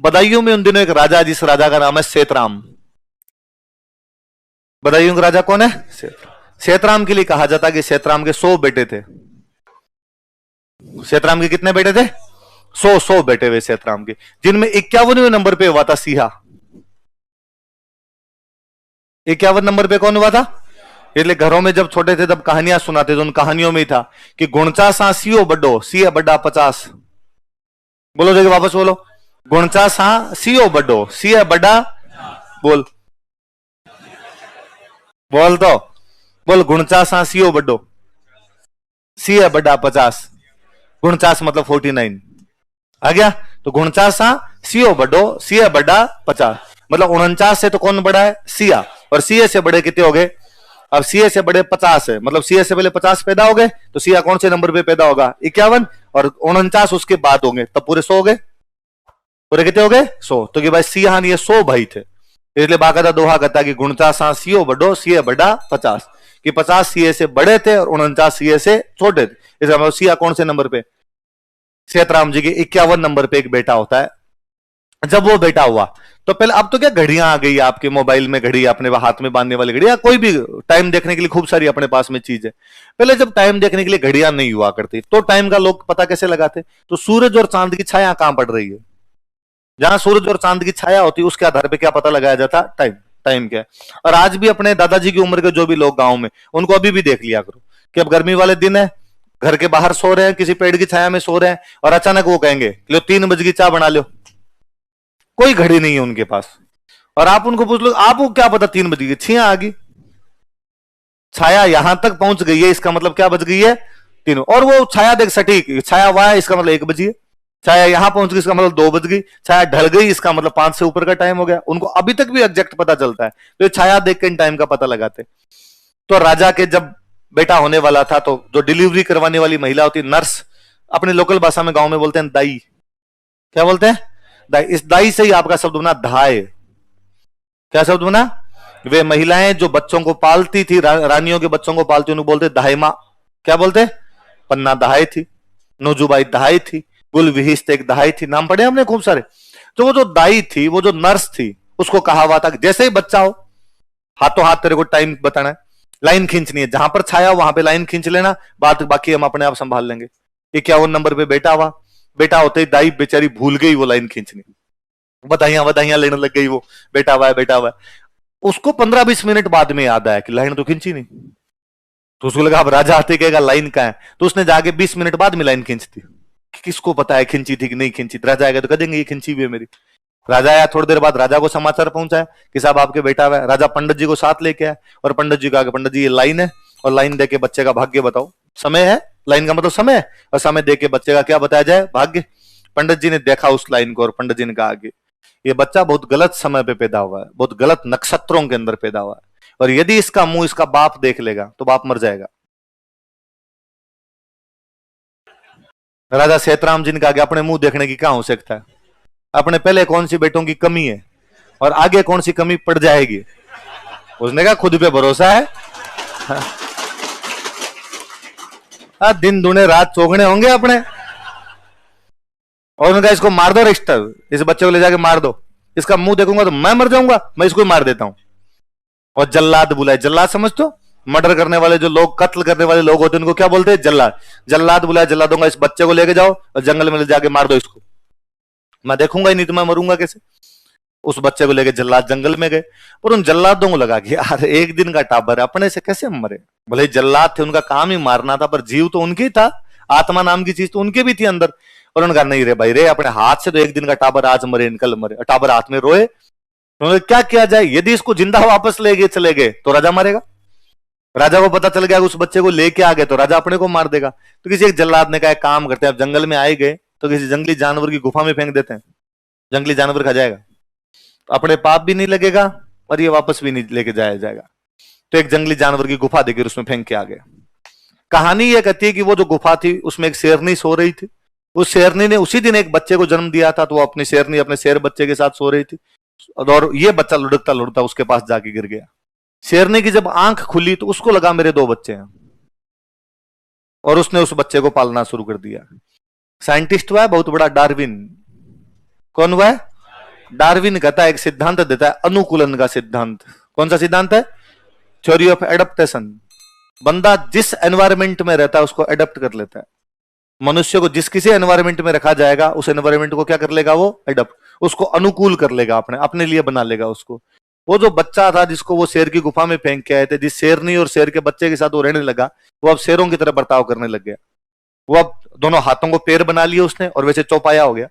बदायूं में उन दिनों एक राजा, जिस राजा का नाम है सेतराम। बदायूं का राजा कौन है? सेतराम के लिए कहा जाता है कि सेतराम के 100 बेटे थे। सेतराम के कितने बेटे थे? 100 बेटे हुए सेतराम के, जिनमें 51वें नंबर पे हुआ था सिहा। 51 नंबर पे कौन हुआ था? इसलिए घरों में जब छोटे थे तब कहानियां सुनाते थे, उन कहानियों में ही था कि गुणचा सा सियो बड्डो, सिया बड्डा 50। बोलो जगह वापस बोलो, गुणचा सा सियो बड्डो, सिया बड्डा। बोल बोल तो बोल, गुणचा सा सियो बड्डो, सिया बड्डा 50। गुणचास मतलब 49 आ गया। तो गुणचास सा सियो बड्डो, सिया बड्डा 50, मतलब 49 से तो कौन बड़ा है? सिया। और सीए से बड़े कितने हो गए? अब सीए से बड़े 50 है, मतलब सीए से पहले 50 पैदा हो गए, तो सिया कौन से नंबर पे पैदा होगा? 51, और 49 उसके बाद होंगे, तब पूरे 100 हो गए। पूरे कितने हो गए? 100। तो कि भाई सियान ये 100 भाई थे, इसलिए बाकायदा दोहा कहता कि गुणचासा सियो बड्डो, सिया बड़ा 50, कि 50 सीए से बड़े थे और 49 सीए से छोटे थे। इसका मतलब सिया कौन से नंबर पे? सेतराम जी के 51 नंबर पे एक बेटा होता है। जब वो बेटा हुआ तो पहले, अब तो क्या घड़ियां आ गई आपके मोबाइल में, घड़ी अपने हाथ में बांधने वाली घड़ी, या कोई भी टाइम देखने के लिए खूब सारी अपने पास में चीज है। पहले जब टाइम देखने के लिए घड़ियां नहीं हुआ करती तो टाइम का लोग पता कैसे लगाते? तो सूरज और चांद की छाया कहां पड़ रही है, जहां सूरज और चांद की छाया होती है उसके आधार पर क्या पता लगाया जाता? टाइम। टाइम क्या है? और आज भी अपने दादाजी की उम्र के जो भी लोग गांव में, उनको अभी भी देख लिया करो कि अब गर्मी वाले दिन है, घर के बाहर सो रहे हैं, किसी पेड़ की छाया में सो रहे हैं, और अचानक वो कहेंगे लो 3 बजे की चाय बना लो। कोई घड़ी नहीं है उनके पास, और आप उनको पूछ लो, आपको क्या पता 3 बजे की? छिया आ गई, छाया यहां तक पहुंच गई है, इसका मतलब क्या बज गई है? 3। और वो छाया देख सटीक, छाया हुआ है इसका मतलब 1 बजी है, छाया यहां पहुंच गई इसका मतलब 2 बज गई, छाया ढल गई इसका मतलब 5 से ऊपर का टाइम हो गया। उनको अभी तक भी एग्जैक्ट पता चलता है, तो ये छाया देख के इन टाइम का पता लगाते। तो राजा के जब बेटा होने वाला था, तो जो डिलीवरी करवाने वाली महिला होती, नर्स, अपने लोकल भाषा में गांव में बोलते हैं दाई। क्या बोलते हैं? दाई। इस दाई से ही आपका शब्द बना धाय। क्या शब्द बना? वे महिलाएं जो बच्चों को पालती थी, रानियों के बच्चों को पालती, उनको बोलते दाई मां। क्या बोलते? पन्ना दहाई थी, नोजूबाई दहाई थी, गुल विहिस्त एक दहाई थी, नाम पढ़े हमने खूब सारे। तो वो जो दाई थी, वो जो नर्स थी, उसको कहा हुआ था कि जैसे ही बच्चा हो, हाथों हाथ तेरे को टाइम बताना है, लाइन खींचनी है, जहां पर छाया हो वहां पे लाइन खींच लेना, बात बाकी हम अपने आप संभाल लेंगे। 51 नंबर पे बेटा हुआ, बेटा होते ही दाई बेचारी भूल गई वो लाइन खींचनी, बधाइयां बधाइयां लेने लग गई वो, बेटा हुआ है बेटा हुआ है। उसको 15-20 मिनट बाद में याद आया कि लाइन तो खींची नहीं। तो उसको लगा अब राजा आते कहेगा लाइन कहां है, तो उसने जाके 20 मिनट बाद में लाइन खींचती। किसको पता है खींची थी कि नहीं खींची? राजा आएगा तो कह देंगे ये खींची हुई है मेरी। राजा आया, थोड़ी देर बाद राजा को समाचार पहुंचा है कि साहब आपके बेटा हुआ है। राजा पंडित जी को साथ लेके आया, और पंडित जी को आगे, पंडित जी ये लाइन है, और लाइन देके बच्चे का भाग्य बताओ। समय है, लाइन का मतलब समय है, और समय देके बच्चे का क्या बताया जाए? भाग्य। पंडित जी ने देखा उस लाइन को, और पंडित जी ने कहा आगे ये बच्चा बहुत गलत समय पे पैदा हुआ है, बहुत गलत नक्षत्रों के अंदर पैदा हुआ है, और यदि इसका मुंह इसका बाप देख लेगा तो बाप मर जाएगा। राजा सेतराम जी ने कहा अपने मुंह देखने की क्या आवश्यकता है, अपने पहले कौन सी बेटों की कमी है और आगे कौन सी कमी पड़ जाएगी। उसने कहा खुद पे भरोसा है। दिन दुने रात चौगने होंगे अपने। और उन्होंने कहा इसको मार दो रजिस्टर, इस बच्चे को ले जाके मार दो, इसका मुंह देखूंगा तो मैं मर जाऊंगा, मैं इसको ही मार देता हूं। और जल्लाद बुलाए, जल्लाद समझ तो, मर्डर करने वाले जो लोग, कत्ल करने वाले लोग होते हैं उनको क्या बोलते हैं? जल्लाद। जल्लाद बुलाया, जल्लादों का इस बच्चे को लेके जाओ और जंगल में ले जाके मार दो इसको, मैं देखूंगा ही नहीं तो मैं मरूंगा कैसे। उस बच्चे को लेके जल्लाद जंगल में गए, पर उन जल्लादों को लगा कि यार एक दिन का टाबर है, अपने से कैसे मरे। भले जल्लाद थे, उनका काम ही मारना था, पर जीव तो उनकी था, आत्मा नाम की चीज तो उनके भी थी अंदर। और उन्होंने कहा नहीं रे भाई रे, अपने हाथ से तो एक दिन का टाबर आज मरे कल मरे। टाबर हाथ में रोए, तो क्या किया जाए? यदि इसको जिंदा वापस ले गए चले गए तो राजा मरेगा, राजा को पता चल गया उस बच्चे को लेके आ गए तो राजा अपने को मार देगा। तो किसी एक जल्लाद ने कहा काम करते हैं, अब जंगल में आए गए तो किसी जंगली जानवर की गुफा में फेंक देते हैं, जंगली जानवर खा जाएगा, अपने पाप भी नहीं लगेगा और ये वापस भी नहीं लेके जाया जाएगा। तो एक जंगली जानवर की गुफा देखकर उसमें फेंक के आ गया। कहानी ये कहती है कि वो जो गुफा थी उसमें एक शेरनी सो रही थी। उस शेरनी ने उसी दिन एक बच्चे को जन्म दिया था, तो वो अपनी शेरनी अपने शेर बच्चे के साथ सो रही थी, और ये बच्चा लुढ़कता लुढ़कता उसके पास जाके गिर गया। शेरनी की जब आंख खुली तो उसको लगा मेरे 2 बच्चे हैं, और उसने उस बच्चे को पालना शुरू कर दिया। साइंटिस्ट हुआ है बहुत बड़ा, डार्विन। कौन हुआ है? डार्विन कहता है, एक सिद्धांत देता है, अनुकूलन का सिद्धांत। कौन सा सिद्धांत है? Theory of adaptation. बंदा जिस एनवायरमेंट में रहता है उसको एडेप्ट कर लेता है। मनुष्य को जिस किसी एनवायरमेंट में रखा जाएगा उस एनवायरमेंट को क्या कर लेगा? वो एडेप्ट, उसको अनुकूल कर लेगा, अपने लिए बना लेगा उसको। वो जो बच्चा था जिसको वो शेर की गुफा में फेंक के आए थे, जिस शेरनी और शेर के बच्चे के साथ वो रहने लगा, वो अब शेरों की तरह बर्ताव करने लग गया। वो अब दोनों हाथों को पैर बना लिए उसने और वैसे चौपाया हो गया,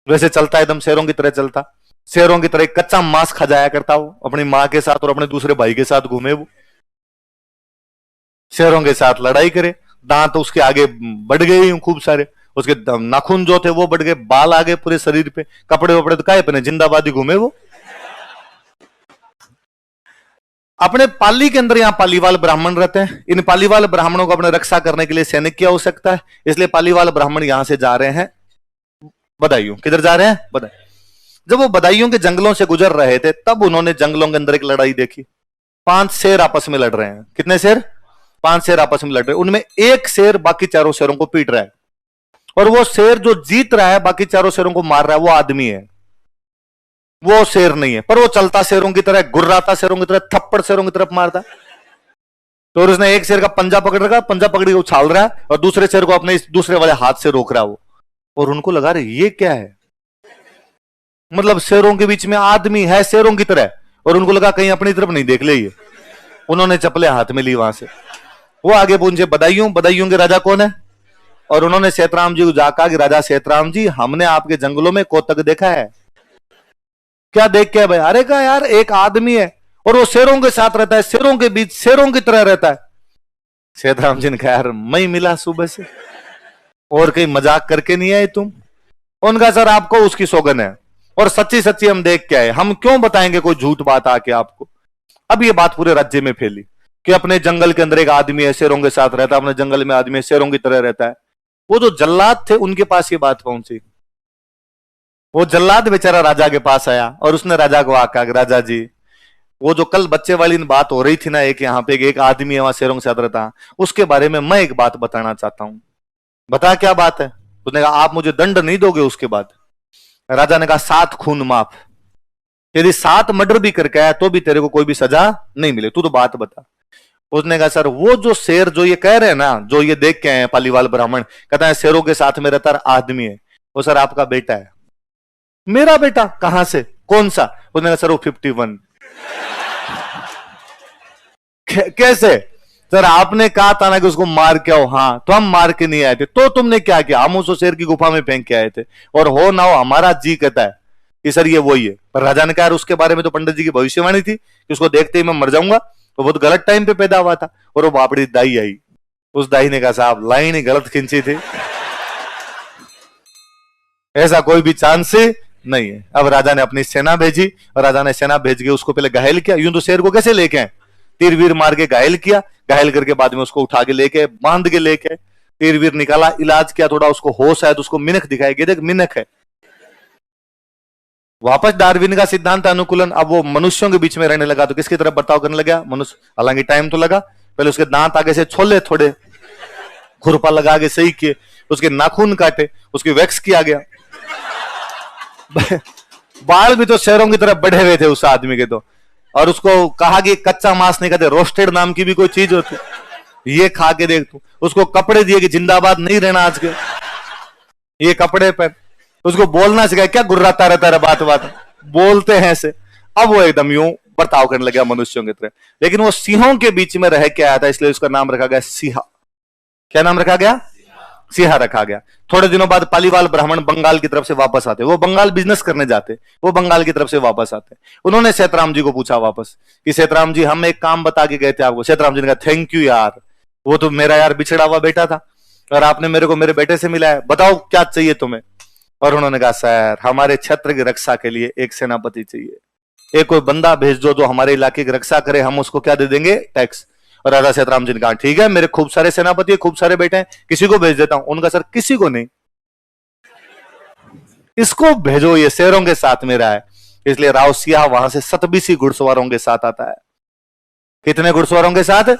वैसे चलता एकदम शेरों की तरह चलता, शेरों की तरह कच्चा मांस खा जाया करता वो, अपनी माँ के साथ और अपने दूसरे भाई के साथ घूमे, वो शेरों के साथ लड़ाई करे। दांत उसके आगे बढ़ गए खूब सारे, उसके नाखून जो थे वो बढ़ गए, बाल आ गए पूरे शरीर पे, कपड़े वपड़े तो काहे पहने, जिंदाबादी घूमे वो। अपने पाली के अंदर यहाँ पालीवाल ब्राह्मण रहते हैं। इन पालीवाल ब्राह्मणों को अपने रक्षा करने के लिए सैनिक की आवश्यकता है, इसलिए पालीवाल ब्राह्मण यहां से जा रहे हैं बदायूं। किधर जा रहे हैं? बदायूं। जब वो बदायूं के जंगलों से गुजर रहे थे तब उन्होंने जंगलों के अंदर एक लड़ाई देखी। 5 शेर आपस में लड़ रहे हैं। कितने शेर? 5 शेर आपस में लड़ रहे हैं। उनमें एक शेर बाकी चारों शेरों को पीट रहा है, और वो शेर जो जीत रहा है, बाकी चारों शेरों को मार रहा है, वो आदमी है, वो शेर नहीं है। पर वो चलता शेरों की तरह, गुर्राता शेरों की तरह, थप्पड़ शेरों की तरफ मारता। तो उसने एक शेर का पंजा पकड़ रखा, पंजा पकड़ के उछाल रहा है और दूसरे शेर को अपने इस दूसरे वाले हाथ से रोक रहा है वो। और उनको लगा रहे ये क्या है, मतलब शेरों के बीच में आदमी है शेरों की तरह, और उनको लगा कहीं अपनी तरफ नहीं देख ले ये। उन्होंने चप्पलें हाथ में ली, वहां से वो आगे पहुंचे बदायूं। बदायूं के राजा कौन है? और उन्होंने सेतराम जी को जाकर कि राजा सेतराम जी, हमने आपके जंगलों में कोतक देखा है। क्या देख के भाई? अरे कहा यार एक आदमी है और वो शेरों के साथ रहता है, शेरों के बीच शेरों की तरह रहता है। सेतराम जी ने कहा यार मैं मिला सुबह से, और कहीं मजाक करके नहीं आए तुम? उनका सर आपको उसकी सौगन है, और सच्ची सच्ची हम देख के आए, हम क्यों बताएंगे कोई झूठ बात आके आपको। अब ये बात पूरे राज्य में फैली कि अपने जंगल के अंदर एक आदमी है, शेरों के साथ रहता है, अपने जंगल में आदमी है, शेरों की तरह रहता है। वो जो जल्लाद थे उनके पास ये बात पहुंची। वो जल्लाद बेचारा राजा के पास आया और उसने राजा को आका, राजा जी वो जो कल बच्चे वाली बात हो रही थी ना, एक यहाँ पे एक आदमी है वहां शेरों के साथ रहता, उसके बारे में मैं एक बात बताना चाहता हूं। बता क्या बात है? उसने कहा आप मुझे दंड नहीं दोगे उसके बाद? राजा ने कहा 7 खून माफ, यदि 7 मर्डर भी करके आया तो भी तेरे को कोई भी सजा नहीं मिले, तू तो बात बता। उसने कहा सर वो जो शेर जो ये कह रहे हैं ना, जो ये देख के आए पालीवाल ब्राह्मण, कहता है शेरों के साथ में रहता आदमी है, वो सर आपका बेटा है। मेरा बेटा? कहां से? कौन सा? उसने कहा सर वो 51। कैसे? सर आपने कहा था ना कि उसको मार के आओ। हाँ तो हम मार के नहीं आए थे, तो तुमने क्या किया? हम उसको शेर की गुफा में फेंक के आए थे, और हो ना हो हमारा जी कहता है कि सर ये वही है। पर राजा ने कहा उसके बारे में तो पंडित जी की भविष्यवाणी थी कि उसको देखते ही मैं मर जाऊंगा, तो बहुत गलत टाइम पे पैदा हुआ था। और वो बापड़ी दाई आई, उस दाई ने कहा साहब लाइन ही गलत खींची थी, ऐसा कोई भी चांस नहीं है। अब राजा ने अपनी सेना भेजी, और राजा ने सेना भेज के उसको पहले घायल किया। यूं तो शेर को कैसे लेके आए? तीर वीर मार के घायल किया, घायल करके बाद में उसको उठा के लेके बांध के लेके तीर वीर निकाला, इलाज किया, थोड़ा उसको होश आया तो उसको मिनख दिखाई, देख मिनख है। वापस डार्विन का सिद्धांत अनुकूलन। अब वो मनुष्यों के बीच में रहने लगा तो किसकी तरफ बर्ताव करने लगा? मनुष्य। हालांकि टाइम तो लगा, पहले उसके दांत आगे से छोले, थोड़े खुरपा लगा के सही किए, उसके नाखून काटे, उसकी वैक्स किया गया। बाल भी तो शेरों की तरफ बढ़े हुए थे उस आदमी के तो। और उसको कहा कि कच्चा मांस नहीं खाते, रोस्टेड नाम की भी कोई चीज होती, ये खा के देख तू। उसको कपड़े दिए कि जिंदाबाद नहीं रहना आज के, ये कपड़े पर। उसको बोलना सिखाया, क्या गुर्राता रहता है बात बात बोलते हैं ऐसे। अब वो एकदम यूं बर्ताव करने लगा मनुष्यों की तरह। लेकिन वो सिंहों के बीच में रह के आया था, इसलिए उसका नाम रखा गया सिंहा। क्या नाम रखा गया? सिंहा रखा गया। थोड़े दिनों बाद पालीवाल ब्राह्मण बंगाल की तरफ से वापस आते, वो बंगाल बिजनेस करने जाते, वो बंगाल की तरफ से वापस आते। उन्होंने सेतराम जी को पूछा वापस कि सेतराम जी हम एक काम बता के गए थे आपको। सेतराम जी ने कहा थैंक यू यार, वो तो मेरा यार बिछड़ा हुआ बेटा था और आपने मेरे को मेरे बेटे से मिलाया, बताओ क्या चाहिए तुम्हें। और उन्होंने कहा सर हमारे क्षेत्र की रक्षा के लिए एक सेनापति चाहिए, एक कोई बंदा भेज दो जो हमारे इलाके की रक्षा करे, हम उसको क्या दे देंगे? टैक्स। और राजा सेतराम जी ने कहा ठीक है, मेरे खूब सारे सेनापति, खूब सारे बेटे हैं, किसी को भेज देता हूं। उनका सर किसी को नहीं, इसको भेजो, ये शेरों के साथ में रहा है। इसलिए राव सिंह वहां से 27 घुड़सवारों के साथ आता है। कितने घुड़सवारों के साथ?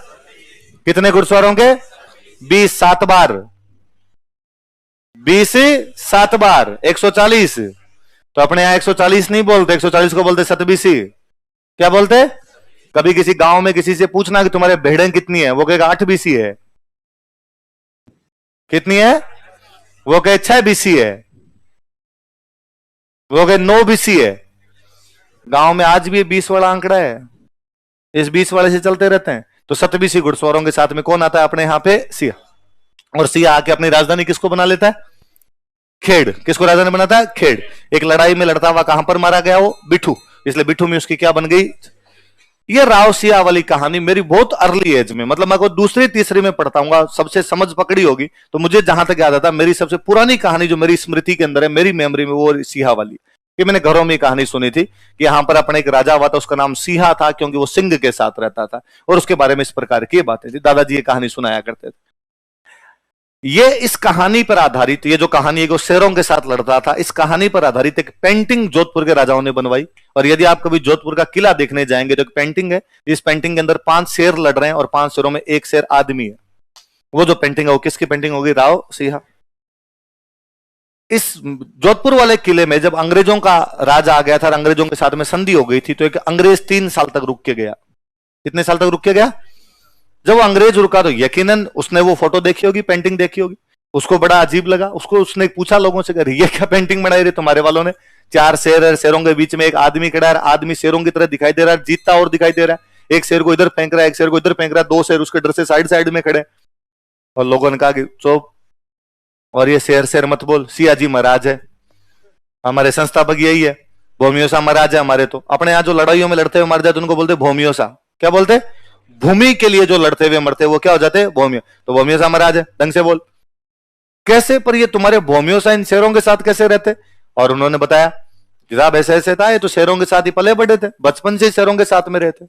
कितने घुड़सवारों के? 20 7 बार, 20 7 बार 140। तो अपने यहां 140 नहीं बोलते, 140 को बोलते सतबीसी। क्या बोलते? कभी किसी गांव में किसी से पूछना कि तुम्हारे भेड़ें कितनी है, वो कहेगा 8 बीसी है। कितनी है? वो कहे 6 बीसी है, वो कहे 9 बीसी है। गांव में आज भी 20 वाला आंकड़ा है, इस 20 वाले से चलते रहते हैं। तो सतबीसी घुड़सवारों के साथ में कौन आता है अपने यहां पे? सिया। और सिया आके अपनी राजधानी किसको बना लेता है? खेड़। किसको राजधानी बनाता है? खेड़। एक लड़ाई में लड़ता हुआ कहां पर मारा गया? वो बिठू। इसलिए बिठू में उसकी क्या बन गई? ये राव सिया वाली कहानी मेरी बहुत अर्ली एज में, मतलब मैं को दूसरी तीसरी में पढ़ता हूँ, सबसे समझ पकड़ी होगी। तो मुझे जहां तक याद आता, मेरी सबसे पुरानी कहानी जो मेरी स्मृति के अंदर है, मेरी मेमोरी में, वो सिया वाली। कि मैंने घरों में कहानी सुनी थी कि यहां पर अपने एक राजा हुआ था, उसका नाम सिंहा था, क्योंकि वो सिंह के साथ रहता था। और उसके बारे में इस प्रकार की बातें थी, दादाजी ये कहानी सुनाया करते थे। ये इस कहानी पर आधारित, ये जो कहानी है वो शेरों के साथ लड़ता था, इस कहानी पर आधारित एक पेंटिंग जोधपुर के राजाओं ने बनवाई। और यदि आप कभी जोधपुर का किला देखने जाएंगे तो एक पेंटिंग है, इस पेंटिंग के अंदर 5 शेर लड़ रहे हैं और 5 शेरों में एक शेर आदमी है। वो जो पेंटिंग है वो किसकी पेंटिंग होगी? राव सिंहा। इस जोधपुर वाले किले में जब अंग्रेजों का राज आ गया था, अंग्रेजों के साथ में संधि हो गई थी, तो एक अंग्रेज 3 साल तक रुक के गया। कितने साल तक रुक के गया? जब वो अंग्रेज रुका तो यकीनन उसने वो फोटो देखी होगी, पेंटिंग देखी होगी, उसको बड़ा अजीब लगा। उसने पूछा लोगों से, ये क्या पेंटिंग बनाई रही तुम्हारे वालों ने? 4 शेर है, शेरों के बीच में एक आदमी खड़ा है, आदमी शेरों की तरह दिखाई दे रहा है, जीतता और दिखाई दे रहा है। एक शेर को इधर फेंक रहा है, एक शेर को इधर फेंक रहा है, 2 शेर उसके डर से साइड साइड में खड़े। और लोगों ने कहा कि चुप, और ये शेर शेर मत बोल, सिया जी महाराज है, हमारे संस्थापक यही है, भोमियोसा महाराज है हमारे। तो अपने यहाँ जो लड़ाइयों में लड़ते हुए मर जाते उनको बोलते भोमियोसा। क्या बोलते? भूमि के लिए जो लड़ते हुए मरते वो क्या हो जाते? भोमियो। तो भोमियोसा महाराज है, ढंग से बोल। कैसे? पर ये तुम्हारे भोमियोसा इन शेरों के साथ कैसे रहते? और उन्होंने बताया कि साहब ऐसे ऐसे था, ये तो शेरों के साथ ही पले बड़े थे, बचपन से शेरों के साथ में रहते।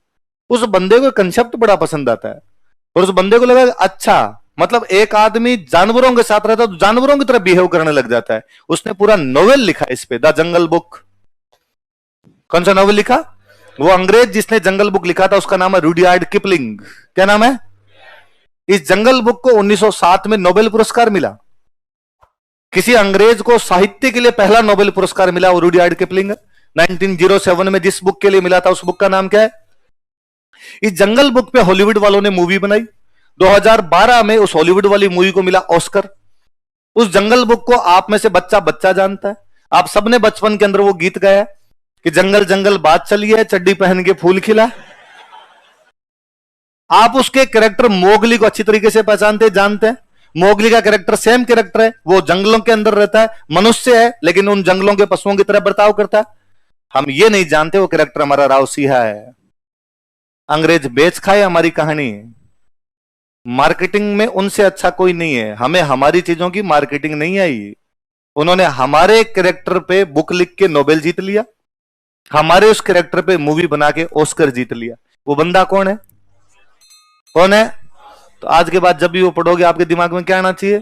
उस बंदे को कंसेप्ट बड़ा पसंद आता है, और उस बंदे को लगा अच्छा, मतलब एक आदमी जानवरों के साथ रहता है तो जानवरों की तरह बिहेव करने लग जाता है। उसने पूरा नोवेल लिखा इस पे, द जंगल बुक। कौन सा नोवेल लिखा? वो अंग्रेज जिसने जंगल बुक लिखा था उसका नाम है रुडयार्ड किपलिंग। क्या नाम है? इस जंगल बुक को 1907 में नोबेल पुरस्कार मिला। किसी अंग्रेज को साहित्य के लिए पहला नोबेल पुरस्कार मिला, वो रुडयार्ड किपलिंग। 1907 में जिस बुक के लिए मिला था उस बुक का नाम क्या है? इस जंगल बुक पे हॉलीवुड वालों ने मूवी बनाई। 2012 में उस हॉलीवुड वाली मूवी को मिला ऑस्कर। उस जंगल बुक को आप में से बच्चा बच्चा जानता है। आप सबने बचपन के अंदर वो गीत गाया कि जंगल जंगल बात चली है, चड्डी पहन के फूल खिला। आप उसके कैरेक्टर मोगली को अच्छी तरीके से पहचानते जानते हैं। मोगली का कैरेक्टर सेम कैरेक्टर है, वो जंगलों के अंदर रहता है, मनुष्य है लेकिन उन जंगलों के पशुओं की तरह बर्ताव करता है। हम ये नहीं जानते वो कैरेक्टर हमारा राव सिंहा है। अंग्रेज बेच खाए हमारी कहानी। मार्केटिंग में उनसे अच्छा कोई नहीं है। हमें हमारी चीजों की मार्केटिंग नहीं आई। उन्होंने हमारे कैरेक्टर पे बुक लिख के नोबेल जीत लिया, हमारे उस कैरेक्टर पे मूवी बना के ऑस्कर जीत लिया। वो बंदा कौन है? कौन है? तो आज के बाद जब भी वो पढ़ोगे आपके दिमाग में क्या आना चाहिए?